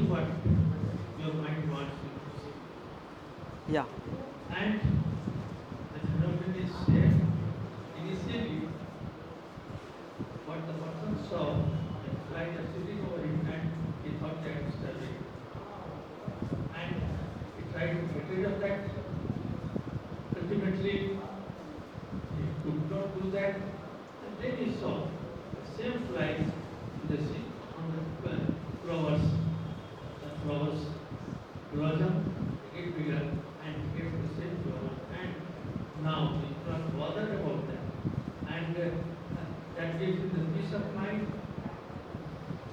see what your mind wants you to see. Yeah. And the phenomenon is same. Initially, what the person saw, the fly was sitting over him and he thought that it's disturbing. And he tried to get rid of that. Ultimately, he could not do that. And then he saw the same fly in the sea on the flowers. The flowers blossom, get bigger, and get the same flower. And now he is not bothered about that. And that gives him the peace of mind.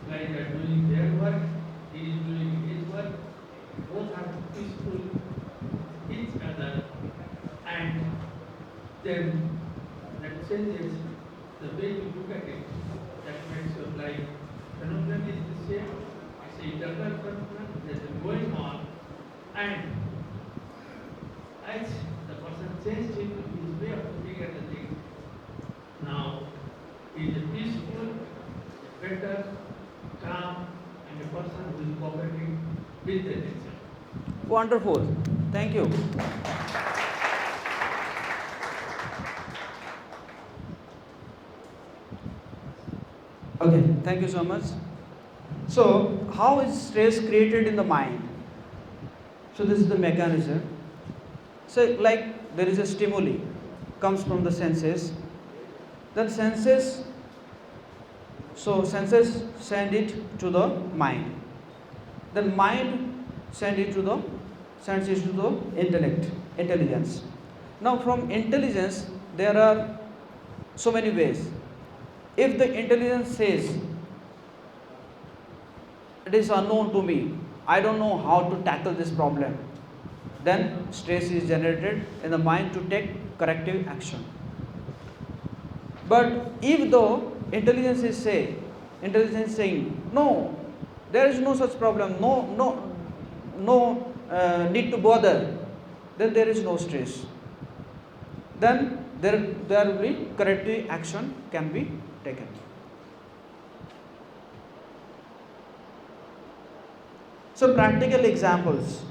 Flies are doing their work, he is doing his work. Both are peaceful each other, and then that changes the way you look at it. That makes your life. Phenomenon is the same. It's an eternal phenomenon that is going on, and as the person changed his way of looking at the thing, now he is a peaceful, better, calm, and a person who is cooperating with the nature. Wonderful. Thank you. Okay, thank you so much. So, how is stress created in the mind? So, this is the mechanism. So, like there is a stimuli comes from the senses. Then senses, so senses send it to the mind. Then mind sends it to the intelligence. Now, from intelligence, there are so many ways. If the intelligence says, it is unknown to me, I don't know how to tackle this problem, then stress is generated in the mind to take corrective action. But if the intelligence is saying, no, there is no such problem, no need to bother, then there is no stress. Then there will be corrective action can be taken. So practical examples,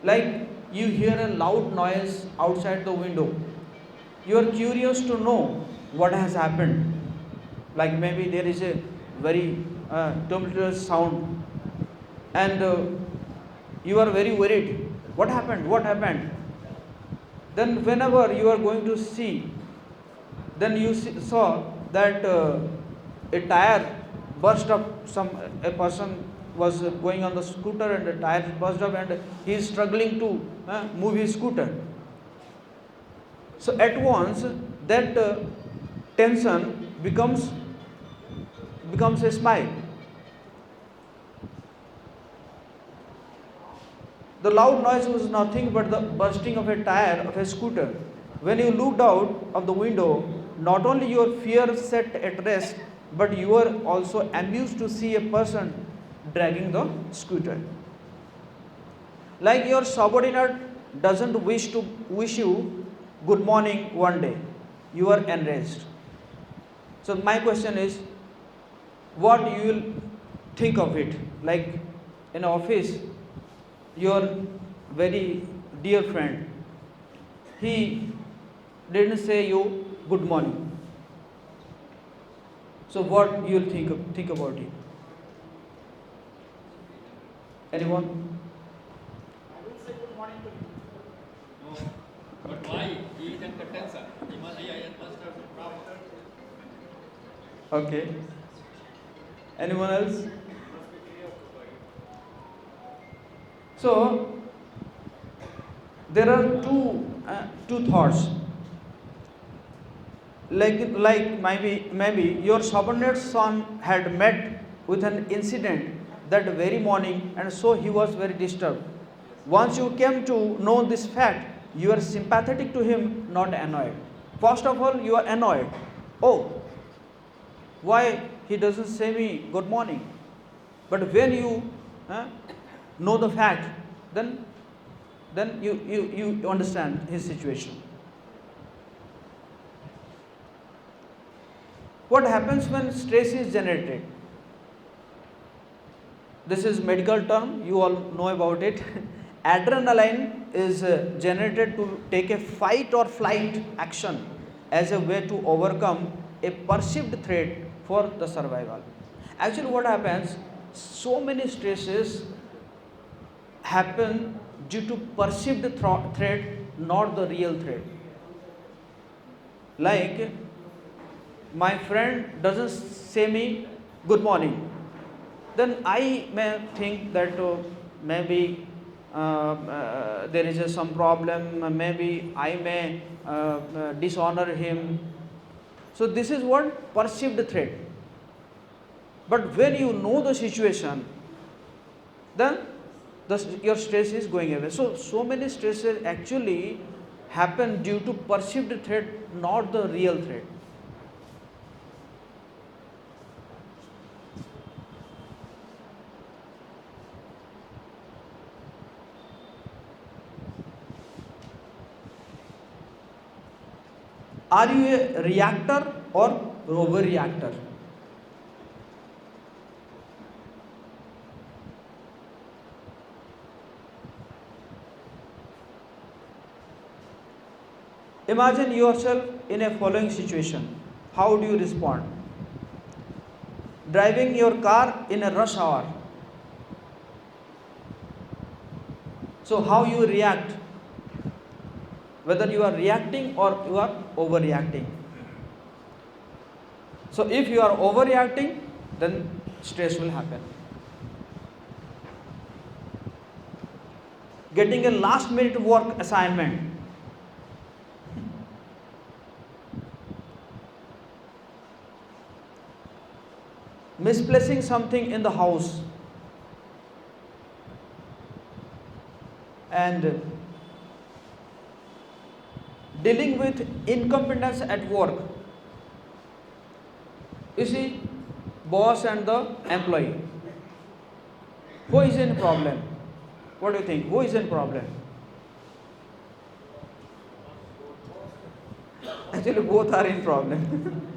like you hear a loud noise outside the window, you are curious to know what has happened. Like maybe there is a very tumultuous sound, and you are very worried. What happened? What happened? Then whenever you are going to see, then you saw that a tire burst up. A person was going on the scooter and the tire burst up, and he is struggling to move his scooter. So at once that tension becomes a smile. The loud noise was nothing but the bursting of a tire of a scooter. When you looked out of the window, not only your fear set at rest, but you were also amused to see a person dragging the scooter. Like your subordinate doesn't wish you good morning one day, you are enraged. So my question is, what you will think of it? Like in office, your very dear friend, he didn't say you good morning. So what you will think about it? Anyone? I will say good morning to you. No, but why? He is in contention. He must have some problem. Okay. Anyone else? So there are two thoughts. Like maybe your subordinate son had met with an incident that very morning, and so he was very disturbed. Once you came to know this fact, you are sympathetic to him, not annoyed. First of all, you are annoyed. Oh, why he doesn't say me good morning? But when you know the fact, then you understand his situation. What happens when stress is generated? This is medical term, you all know about it. Adrenaline is generated to take a fight or flight action as a way to overcome a perceived threat for the survival. Actually, what happens? So many stresses happen due to perceived threat, not the real threat. Like, my friend doesn't say me good morning, then I may think that maybe there is some problem, maybe I may dishonor him. So, this is what perceived threat. But when you know the situation, then your stress is going away. So many stresses actually happen due to perceived threat, not the real threat. Are you a reactor or overreactor? Imagine yourself in a following situation. How do you respond? Driving your car in a rush hour. So, how you react? Whether you are reacting or you are overreacting. So, if you are overreacting, then stress will happen. Getting a last minute work assignment. Misplacing something in the house. And dealing with incompetence at work. You see, boss and the employee. Who is in problem? What do you think? Who is in problem? Actually, both are in problem.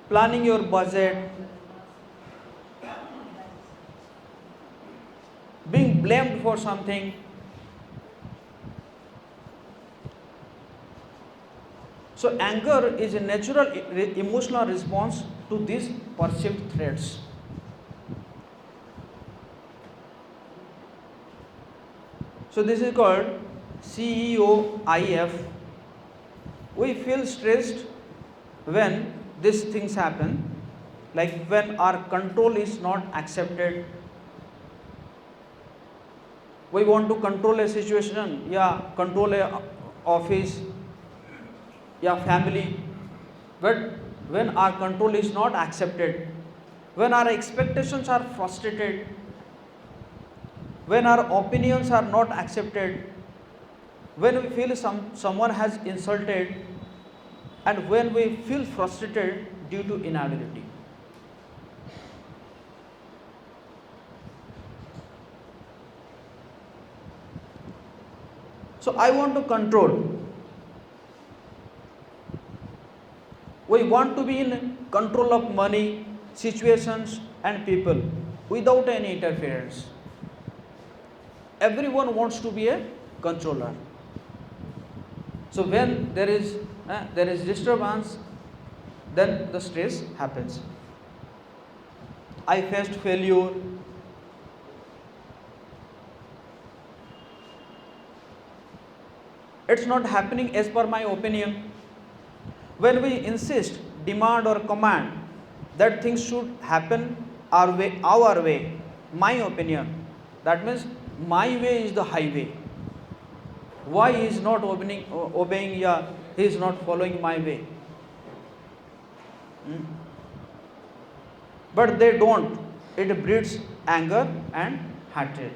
Planning your budget, being blamed for something. So, anger is a natural emotional response to these perceived threats. So, this is called CEOIF. We feel stressed when these things happen, like when our control is not accepted. We want to control a situation, control a office, family, but when our control is not accepted, when our expectations are frustrated, when our opinions are not accepted, when we feel someone has insulted, and when we feel frustrated due to inability. So, I want to control. We want to be in control of money, situations, and people without any interference. Everyone wants to be a controller. So, when there is disturbance, then the stress happens. I faced failure. It's not happening as per my opinion. When we insist, demand or command that things should happen our way, my opinion, that means my way is the highway. Why he is not obeying, he is not following my way? But they don't. It breeds anger and hatred.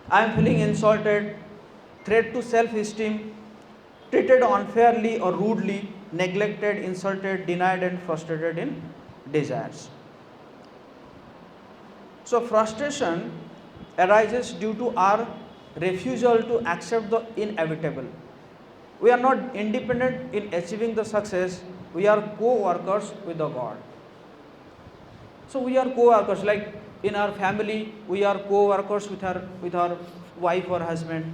I am feeling insulted, threat to self-esteem, treated unfairly or rudely, neglected, insulted, denied, and frustrated in desires. So, frustration arises due to our refusal to accept the inevitable. We are not independent in achieving the success, we are co-workers with the God. So we are co-workers, like in our family, we are co-workers with our wife or husband.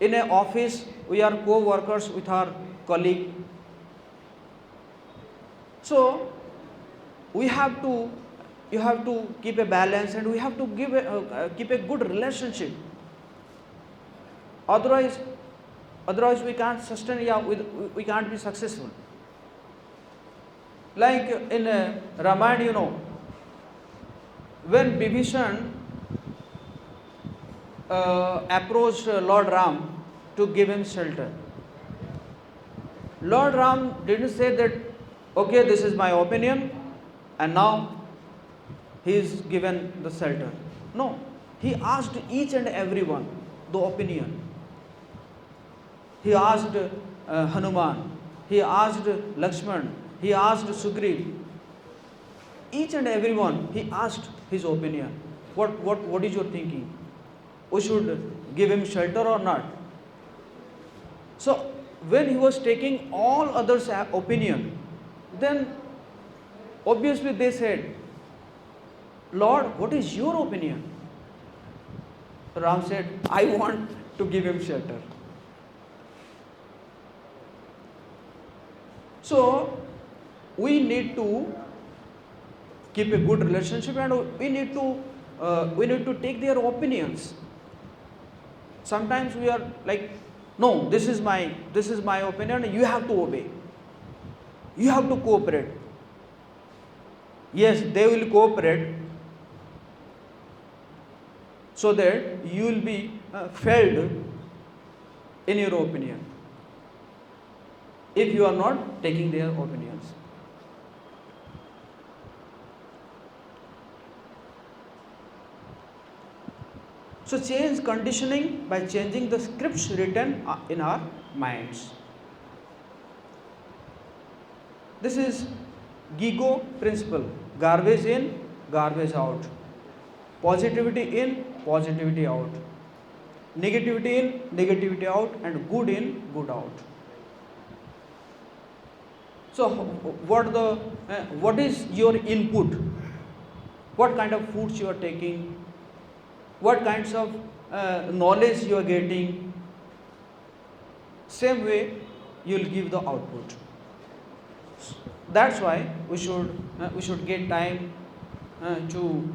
In an office, we are co-workers with our colleague. So we have to, you have to keep a balance, and we have to keep a good relationship. Otherwise, we can't sustain. Yeah, we can't be successful. Like in Ramayana, when Bibhishan approached Lord Ram to give him shelter, Lord Ram didn't say that, okay, this is my opinion, and now he is given the shelter. No, he asked each and everyone the opinion. He asked Hanuman, he asked Lakshman, he asked Sugriv. Each and everyone, he asked his opinion. What is your thinking? We should give him shelter or not? So when he was taking all others' opinion, then obviously they said, Lord, what is your opinion? Ram said, I want to give him shelter. So we need to keep a good relationship, and we need to take their opinions. Sometimes we are like, no, this is my opinion, you have to obey. You have to cooperate. Yes, they will cooperate so that you will be failed in your opinion if you are not taking their opinions. So change conditioning by changing the scripts written in our minds. This is GIGO principle: garbage in, garbage out. Positivity in, positivity out. Negativity in, negativity out, and good in, good out. So what is your input? What kind of foods you are taking? What kinds of knowledge you are getting? Same way you will give the output. That's why we should get time to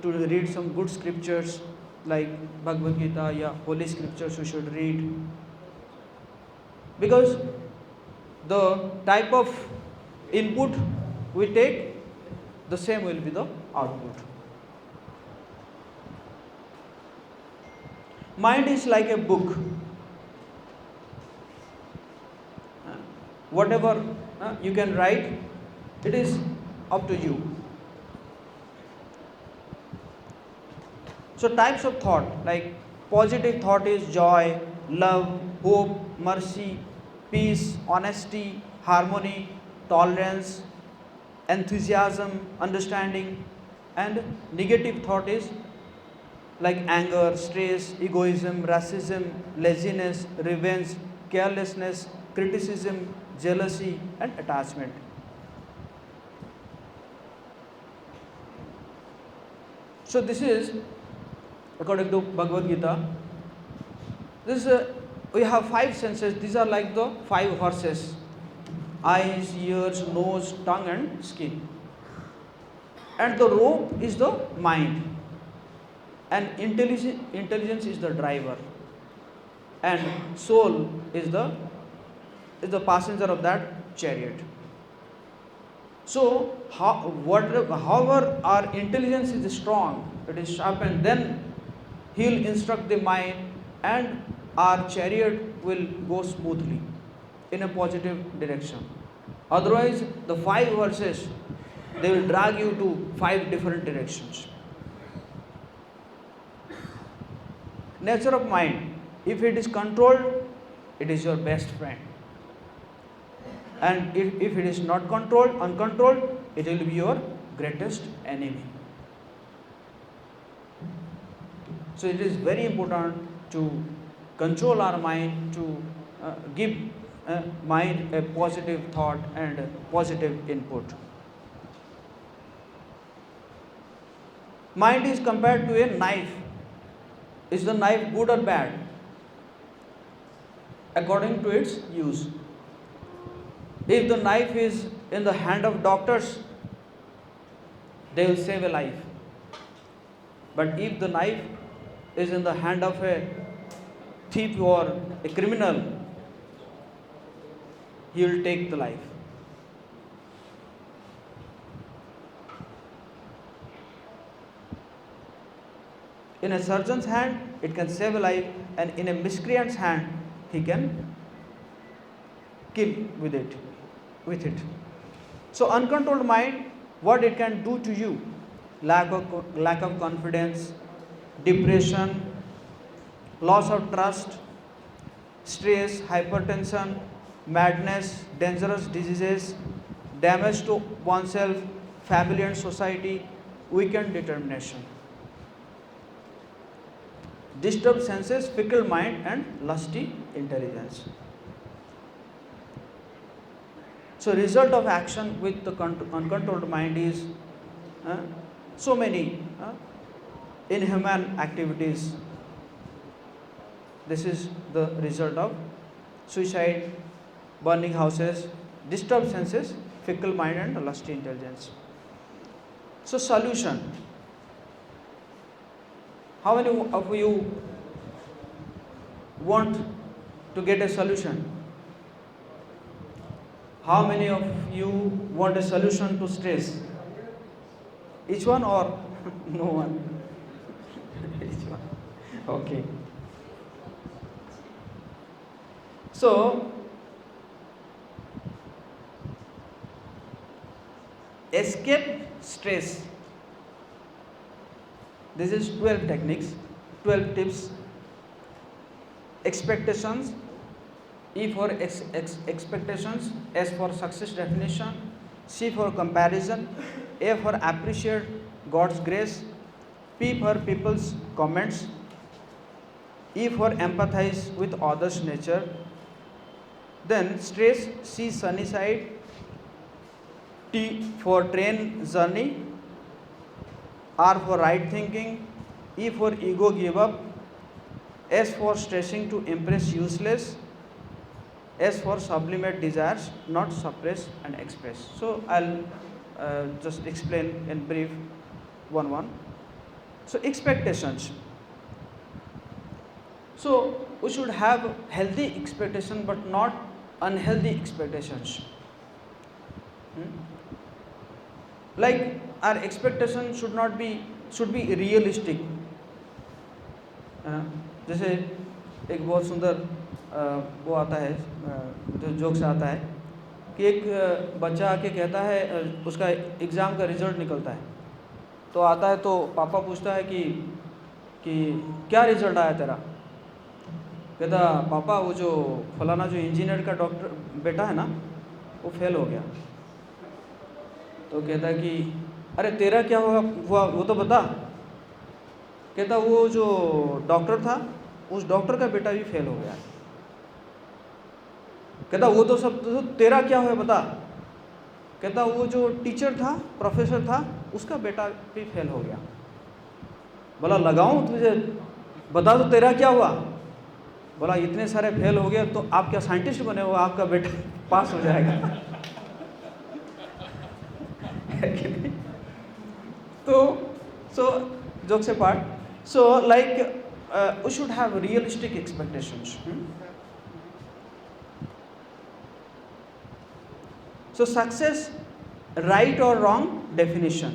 read some good scriptures like Bhagavad Gita, yeah, holy scriptures we should read, because the type of input we take, the same will be the output. Mind is like a book. Whatever you can write, it is up to you. So types of thought, like positive thought is joy, love, hope, mercy, peace, honesty, harmony, tolerance, enthusiasm, understanding. And negative thought is like anger, stress, egoism, racism, laziness, revenge, carelessness, criticism, jealousy, and attachment. So this is, according to Bhagavad Gita, we have 5 senses. These are like the 5 horses: eyes, ears, nose, tongue, and skin. And the rope is the mind, and intelligence is the driver, and soul is the passenger of that chariot. So however our intelligence is strong, it is sharpened, then he will instruct the mind, and our chariot will go smoothly in a positive direction. Otherwise, the 5 horses, they will drag you to 5 different directions. Nature of mind: if it is controlled, it is your best friend. And if it is not controlled, uncontrolled, it will be your greatest enemy. So it is very important to control our mind, to give mind a positive thought and a positive input. Mind is compared to a knife. Is the knife good or bad? According to its use. If the knife is in the hand of doctors, they will save a life. But if the knife is in the hand of a thief or a criminal, he will take the life. In a surgeon's hand, it can save a life, and in a miscreant's hand, he can kill with it. So uncontrolled mind, what it can do to you? Lack of confidence, depression, loss of trust, stress, hypertension, madness, dangerous diseases, damage to oneself, family and society, weakened determination. Disturbed senses, fickle mind, and lusty intelligence. So result of action with the uncontrolled mind is so many inhuman activities. This is the result of suicide, burning houses, disturbed senses, fickle mind, and lusty intelligence. So solution. How many of you want to get a solution? How many of you want a solution to stress? Each one or no one? Each one. Okay. So, escape stress. This is 12 techniques, 12 tips. Expectations. E for expectations, S for success definition, C for comparison, A for appreciate God's grace, P for people's comments, E for empathize with others' nature. Then stress, C sunny side, T for train journey, R for right thinking, E for ego give up, S for stressing to impress useless, S for sublimate desires, not suppress and express. So I'll just explain in brief one. So expectations. So we should have healthy expectation but not unhealthy expectations. Like our expectation should be realistic. जैसे एक बहुत सुंदर वो आता है जो jokes आता है कि एक बच्चा आके कहता है उसका एग्ज़ाम का रिज़ल्ट निकलता है तो आता है तो पापा पूछता है कि क्या रिज़ल्ट आया तेरा? कहता पापा वो जो फलाना जो इंजीनियर का डॉक्टर बेटा है ना वो फेल हो गया। तो कहता है कि अरे तेरा क्या हुआ वो तो बता। कहता वो जो डॉक्टर था उस डॉक्टर का बेटा भी फेल हो गया। कहता वो तो सब तो तेरा क्या हुआ बता। कहता वो जो टीचर था प्रोफेसर था उसका बेटा भी फेल हो गया। बोला लगाऊं तुझे बता तो तेरा क्या हुआ। बोला इतने सारे फेल हो गए तो आप क्या साइंटिस्ट बने हो आपका बेटा पास हो जाएगा। तो so jokes apart, so like we should have realistic expectations. So success, right or wrong definition.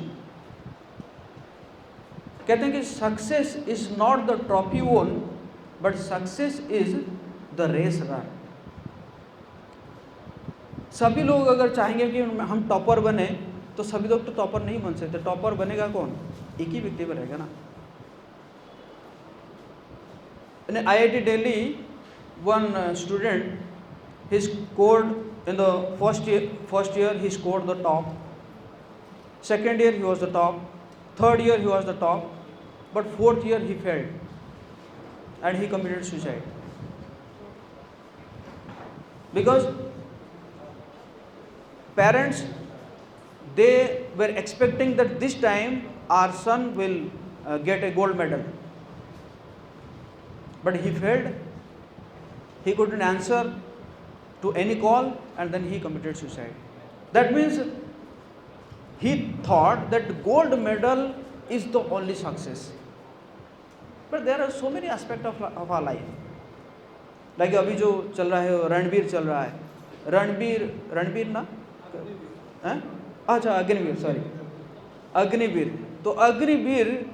कहते हैं कि success is not the trophy won but success is the race run. सभी लोग अगर चाहेंगे कि हम टॉपर बने तो सभी लोग तो टॉपर नहीं बन सकते। टॉपर बनेगा कौन? एक ही व्यक्ति बनेगा ना। In IIT Delhi, one student, he scored in the first year he scored the top. Second year he was the top. Third year he was the top. But fourth year he failed. and he committed suicide. Because parents, they were expecting that this time our son will get a gold medal. But he failed. He couldn't answer to any call, and then he committed suicide. That means he thought that gold medal is the only success. But there are so many aspects of our life. Like अभी जो चल रहा है रणबीर चल रहा है, रणबीर ना, हैं? अच्छा अग्निवीर, सॉरी अग्निवीर। तो अग्निवीर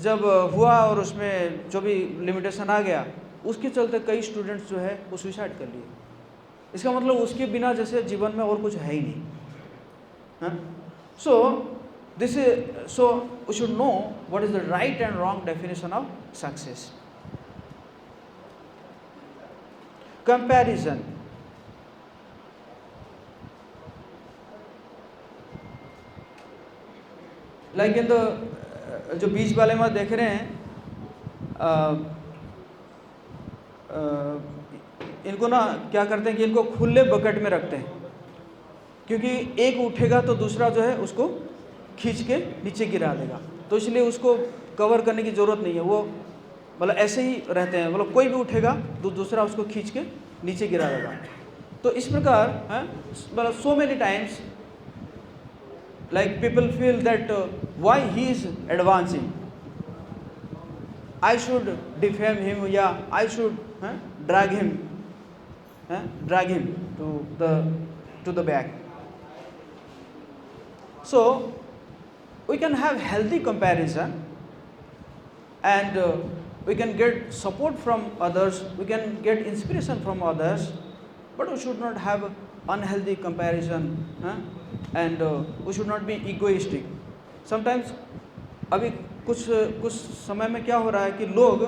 जब हुआ और उसमें जो भी लिमिटेशन आ गया, उसके चलते कई स्टूडेंट्स जो है वो सुसाइड कर लिए। इसका मतलब उसके बिना जैसे जीवन में और कुछ है ही नहीं, हाँ? So we should know what is the right and wrong definition of success. Comparison. Like in the जो बीच वाले में देख रहे हैं, इनको ना क्या करते हैं कि इनको खुले बकेट में रखते हैं, क्योंकि एक उठेगा तो दूसरा जो है उसको खींच के नीचे गिरा देगा, तो इसलिए उसको कवर करने की ज़रूरत नहीं है। वो मतलब ऐसे ही रहते हैं, मतलब कोई भी उठेगा तो दूसरा उसको खींच के नीचे गिरा देगा। तो इस प्रकार है, मतलब so many times like people feel that why he is advancing, I should defame him, yeah, I should drag him to the back. So we can have healthy comparison, and we can get support from others, we can get inspiration from others, but we should not have unhealthy comparison, and we should not be egoistic. Sometimes अभी कुछ समय में क्या हो रहा है कि लोग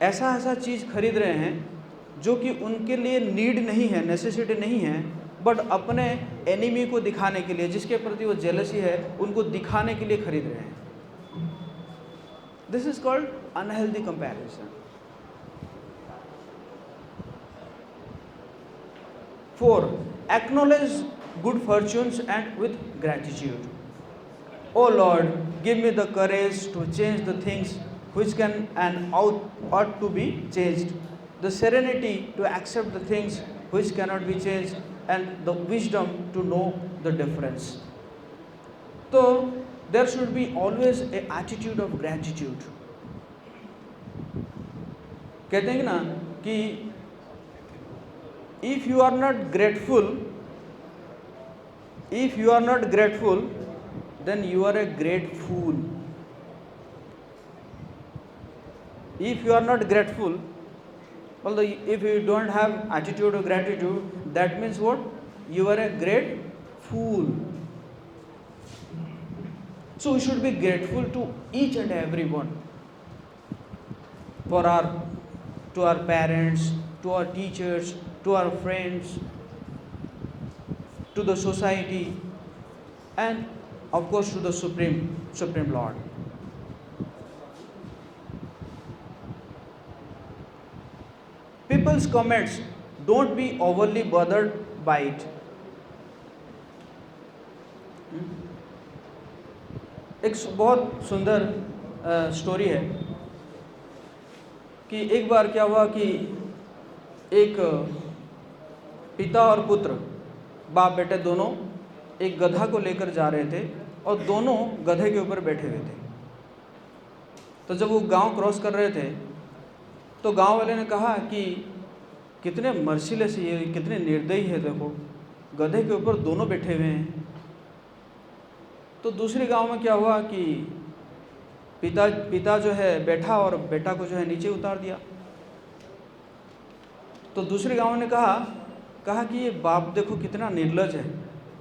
ऐसा चीज़ खरीद रहे हैं जो कि उनके लिए नीड नहीं है, नेसेसिटी नहीं है, बट अपने एनिमी को दिखाने के लिए, जिसके प्रति वो जेलसी है, उनको दिखाने के लिए खरीद रहे हैं। This is called unhealthy comparison. 4. Acknowledge good fortunes and with gratitude. O Lord, give me the courage to change the things which can and ought to be changed, the serenity to accept the things which cannot be changed, and the wisdom to know the difference. So there should be always an attitude of gratitude. कहते हैं ना कि if you are not grateful, then you are a great fool. If you are not grateful, well, if you don't have attitude of gratitude, that means what? You are a great fool. So we should be grateful to each and everyone, to our parents, to our teachers, to our friends, to the society, and of course to the Supreme Lord. People's comments, don't be overly bothered by it. एक बहुत सुंदर story है कि एक बार क्या हुआ कि एक पिता और पुत्र, बाप बेटे दोनों, एक गधा को लेकर जा रहे थे और दोनों गधे के ऊपर बैठे हुए थे। तो जब वो गांव क्रॉस कर रहे थे तो गांव वाले ने कहा कि कितने मर्सीलेस ये, कितने निर्दयी है, देखो गधे के ऊपर दोनों बैठे हुए हैं। तो दूसरे गांव में क्या हुआ कि पिता जो है बैठा और बेटा को जो है नीचे उतार दिया। तो दूसरे गांव ने कहा कि ये बाप देखो कितना निर्लज है,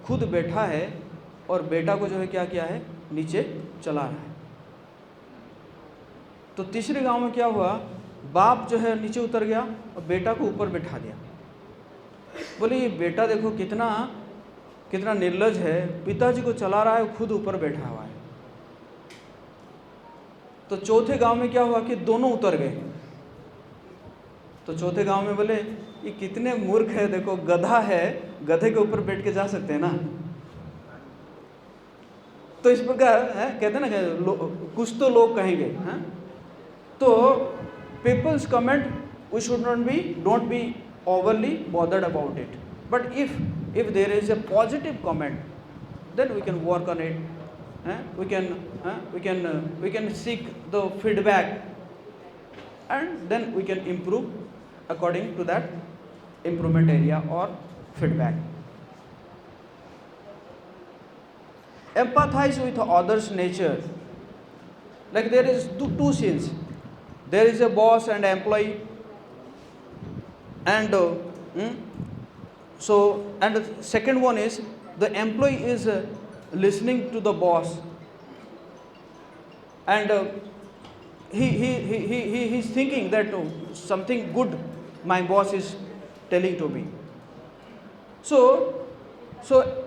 खुद बैठा है और बेटा को जो है क्या किया है, नीचे चला रहा है। तो तीसरे गांव में क्या हुआ, बाप जो है नीचे उतर गया और बेटा को ऊपर बैठा दिया। बोले ये बेटा देखो कितना निर्लज है, पिताजी को चला रहा है, खुद ऊपर बैठा हुआ है। तो चौथे गांव में क्या हुआ कि दोनों उतर गए तो चौथे गांव में बोले ये कितने मूर्ख है, देखो गधा है, गधे के ऊपर बैठ के जा सकते हैं ना। तो इस प्रकार है, कहते हैं ना कि कुछ तो लोग कहेंगे हैं। तो peoples comment we should not be, don't be overly bothered about it, but if there is a positive comment then we can work on it. We can seek the feedback, and then we can improve according to that improvement area or feedback. Empathize with others' nature. Like there is two scenes. There is a boss and employee, and and the second one is the employee is listening to the boss, and he's thinking that something good my boss is telling to me. So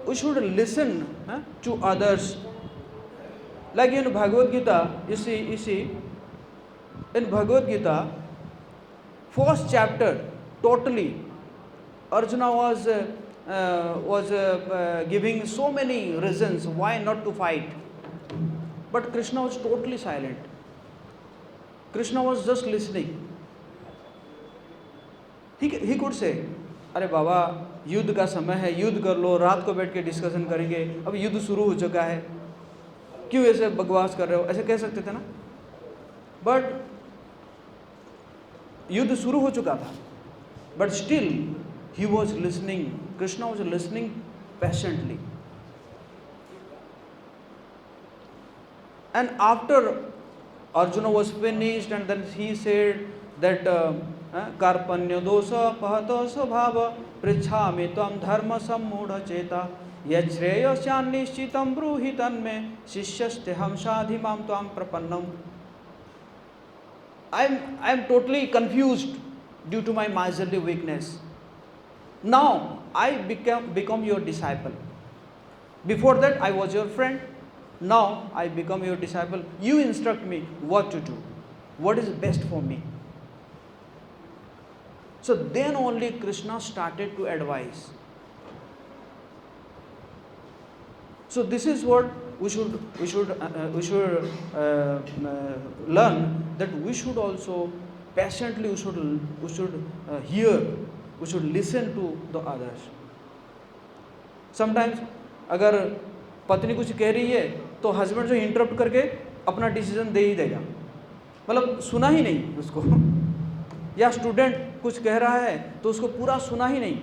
we should listen to others. Like in Bhagavad Gita, you see in Bhagavad Gita, first chapter, totally Arjuna was giving so many reasons why not to fight, but Krishna was totally silent. Krishna was just listening. He could say, अरे बाबा युद्ध का समय है, युद्ध कर लो, रात को बैठ के डिस्कशन करेंगे, अब युद्ध शुरू हो चुका है, क्यों ऐसे बकवास कर रहे हो, ऐसे कह सकते थे ना। बट युद्ध शुरू हो चुका था, but still he was listening. Krishna was listening patiently. And after Arjuna was finished, and then he said that karpanya dosa pahato svabhava prichhami tvam dharma sammudha cheta yajreyasyan nishchitam bruhi tanme shishyasteham sadhimam tvam prapannam. I am totally confused due to my miserly weakness. Now I become your disciple. Before that I was your friend. Now I become your disciple. You instruct me what to do, what is best for me. So then only Krishna started to advise. So this is what we should learn, that we should also patiently we should hear, we should listen to the others. Sometimes अगर पत्नी कुछ कह रही है तो husband जो interrupt करके अपना डिसीजन दे ही देगा, मतलब सुना ही नहीं उसको। या स्टूडेंट कुछ कह रहा है तो उसको पूरा सुना ही नहीं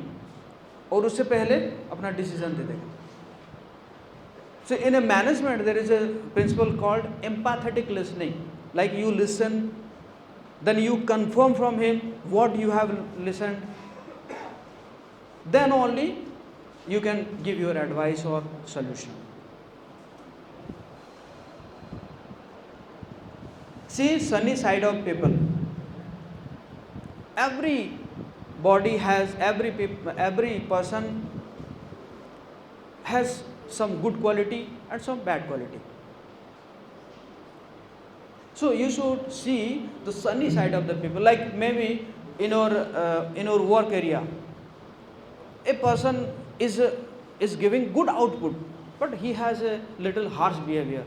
और उससे पहले अपना डिसीजन दे देगा। So in a management there is a principle called empathetic listening. Like you listen, then you confirm from him what you have listened, then only you can give your advice or solution. See sunny side of people. Every person has some good quality and some bad quality. So you should see the sunny side of the people. Like maybe in our work area, a person is giving good output, but he has a little harsh behavior.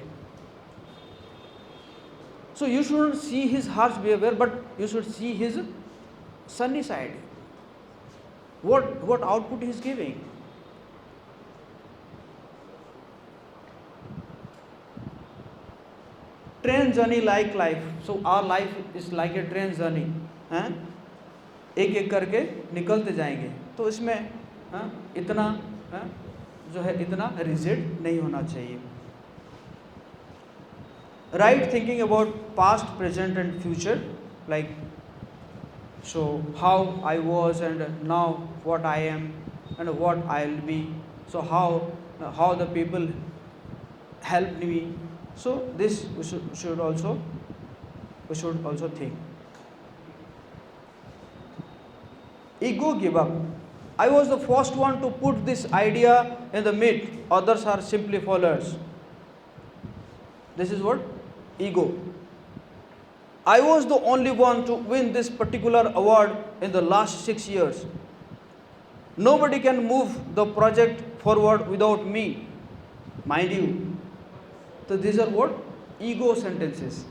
So you shouldn't see his harsh behavior, but you should see his sunny side. What output he is giving. Train journey like life. So our life is like a train journey. एक एक करके निकलते जाएंगे, तो इसमें इतना जो है इतना रिजिड नहीं होना चाहिए. Right thinking about past, present and future, like so how I was and now what I am and what I'll be. So how the people helped me. So this we should also think. Ego give up. I was the first one to put this idea in the myth. Others are simply followers. This is what? Ego. I was the only one to win this particular award in the last 6 years. Nobody can move the project forward without me. Mind you, so these are what? Ego sentences.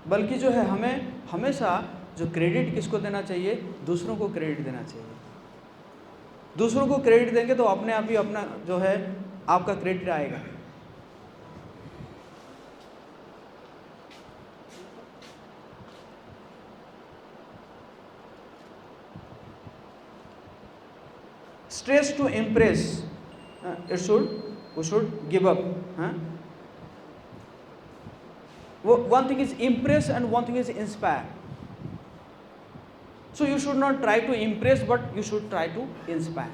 बल्कि जो है हमें हमेशा जो credit किसको देना चाहिए? दूसरों को क्रेडिट देना चाहिए. दूसरों को क्रेडिट देंगे तो अपने आप ही अपना जो है आपका क्रेडिट आएगा. Stress to impress, we should give up. One thing is impress and one thing is inspire. So you should not try to impress, but you should try to inspire.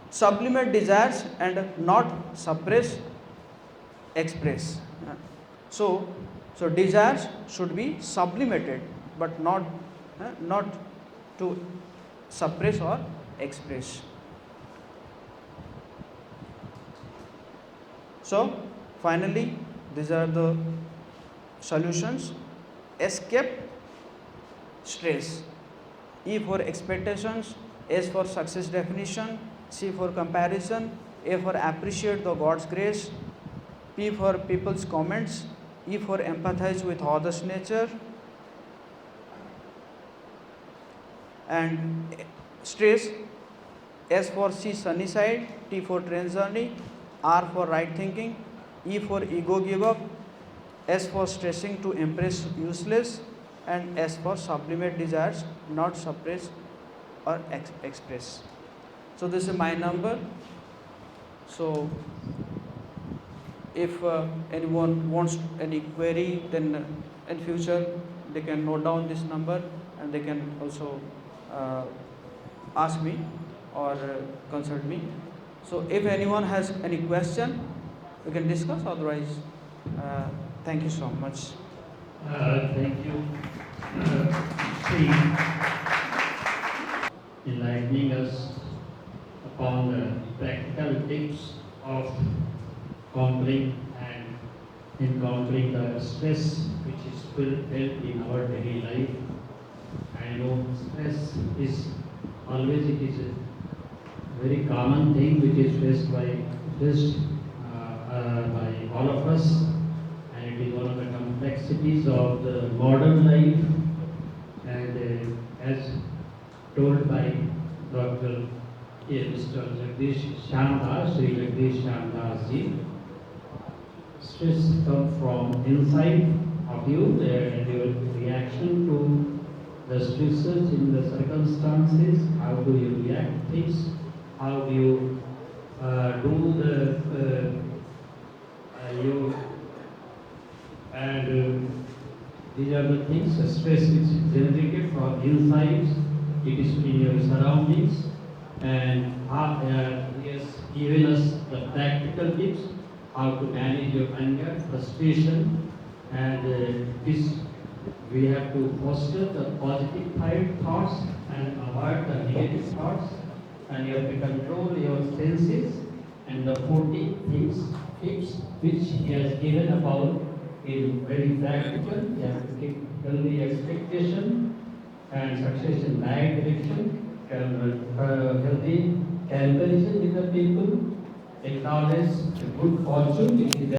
Sublimate desires and not suppress, express. So desires should be sublimated, but not to suppress or express. So finally, these are the solutions. Escape stress. E for expectations, S for success definition, C for comparison, A for appreciate the God's grace, P for people's comments, E for empathize with others' nature, and stress, S for see sunny side, T for train journey, R for right thinking, E for ego give up, S for stressing to impress useless, and S for sublimate desires, not suppress or express. So this is my number. So if anyone wants any query, then in future they can note down this number and they can also ask me or consult me. So if anyone has any question, we can discuss. Otherwise, thank you so much. Thank you, Sri, enlightening us upon the practical tips of conquering and encountering the stress which is felt in our daily life. I know stress is always, it is a very common thing which is faced by all of us, and it is one of the complexities of the modern life. And as told by Dr. Mr. Jagdish Shyam, Sri Jagdish Shyam ji, stress comes from inside of you and your reaction to the stresses in the circumstances. How do you react things? How do you do the you and these are the things. Stress is generated from inside. It is in your surroundings, and he has given us the practical tips how to manage your anger, frustration, and this we have to foster the positive thoughts and avoid the negative thoughts, and you have to control your senses, and the 40 tips which he has given about is very practical. You have to keep healthy expectation and success in right direction, healthy comparison with the people, acknowledge the good fortune which is